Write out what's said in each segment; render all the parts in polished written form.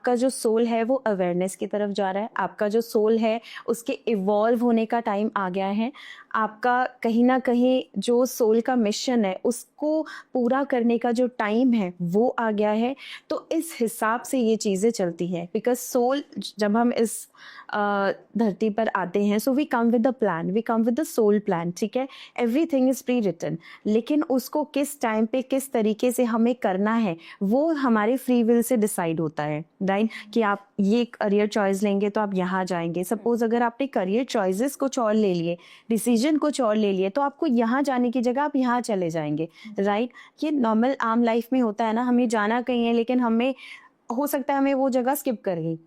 आपका जो सोल है वो अवेयरनेस की तरफ जा रहा है, आपका जो सोल है उसके इवॉल्व होने का टाइम आ गया है, आपका कहीं ना कहीं जो सोल का मिशन है उसको पूरा करने का जो टाइम है वो आ गया है। तो इस हिसाब से ये चीज़ें चलती हैं, बिकॉज सोल, जब हम इस धरती पर आते हैं, so we come with the plan, we come with the soul plan, ठीक है, एवरीथिंग इज प्री रिटन, लेकिन उसको किस टाइम पे किस तरीके से हमें करना है वो हमारे फ्री विल से डिसाइड होता है, राइट? कि आप ये करियर चॉइस लेंगे तो आप यहाँ जाएंगे। सपोज अगर आपने करियर चॉइसेस कुछ और ले लिए, डिसीजन कुछ और ले लिए, तो आपको यहाँ जाने की जगह आप यहाँ चले जाएंगे, राइट? ये नॉर्मल आम लाइफ में होता है ना, हमें जाना कहीं है लेकिन हमें हो सकता है हमें वो जगह स्किप कर गई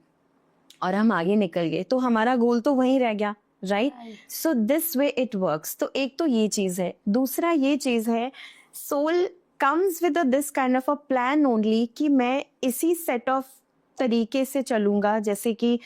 और हम आगे निकल गए, तो हमारा गोल तो वहीं रह गया, right? So this way it works. तो एक तो ये चीज है, दूसरा ये चीज है, soul comes with this kind of a plan only, कि मैं इसी सेट ऑफ तरीके से चलूंगा, जैसे कि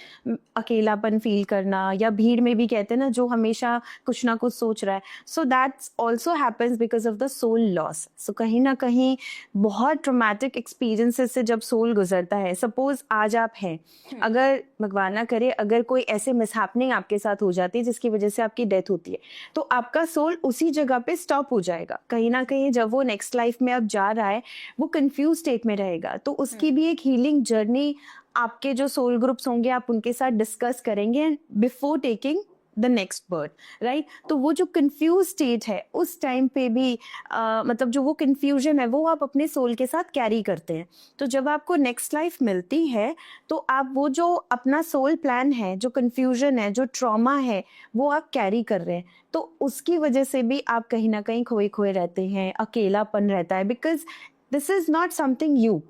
अकेलापन फील करना, या भीड़ में भी कहते हैं ना जो हमेशा कुछ ना कुछ सोच रहा है, so that's also happens because of the soul loss. So कहीं ना कहीं बहुत ट्रॉमेटिक एक्सपीरियंसेस से जब सोल गुजरता है, सपोज आज आप हैं, अगर भगवान ना करे अगर कोई ऐसे मिसहैपनिंग आपके साथ हो जाती है जिसकी वजह से आपकी डेथ होती है, तो आपका सोल उसी जगह पे स्टॉप हो जाएगा कहीं ना कहीं। जब वो नेक्स्ट लाइफ में अब जा रहा है वो कंफ्यूज स्टेट में रहेगा, तो उसकी भी एक हीलिंग जर्नी आपके जो सोल ग्रुप्स होंगे आप उनके साथ डिस्कस करेंगे before taking the next birth, right? तो वो जो कंफ्यूज स्टेट है उस टाइम पे भी मतलब जो वो कंफ्यूजन है वो आप अपने सोल के साथ कैरी करते हैं। तो जब आपको नेक्स्ट लाइफ मिलती है तो आप वो जो अपना सोल प्लान है, जो कंफ्यूजन है, जो ट्रॉमा है, वो आप कैरी कर रहे हैं, तो उसकी वजह से भी आप कहीं ना कहीं खोए खोए रहते हैं, अकेलापन रहता है, because this is not something you.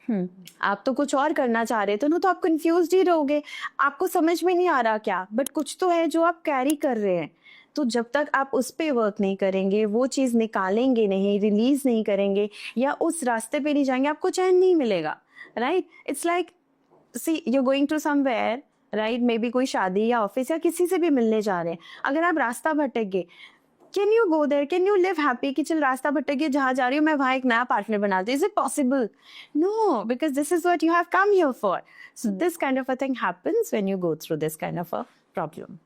आप तो कुछ और करना चाह रहे थे ना, तो आप कंफ्यूज ही रहोगे, आपको समझ में नहीं आ रहा क्या, बट कुछ तो है जो आप कैरी कर रहे हैं। तो जब तक आप उस पे वर्क नहीं करेंगे, वो चीज निकालेंगे नहीं, रिलीज नहीं करेंगे, या उस रास्ते पे नहीं जाएंगे, आपको चैन नहीं मिलेगा, right? It's like, see you going to somewhere, right? Maybe कोई शादी या ऑफिस या किसी से भी मिलने जा रहे हैं, अगर आप रास्ता भटक गए, can you go there, can you live happy कि चल रास्ता भटक गया, जहां जा रही हूँ मैं वहां एक नया पार्टनर बना दे? Is it possible? No, because this is what you have come here for. So this kind of a thing happens when you go through this kind of a problem.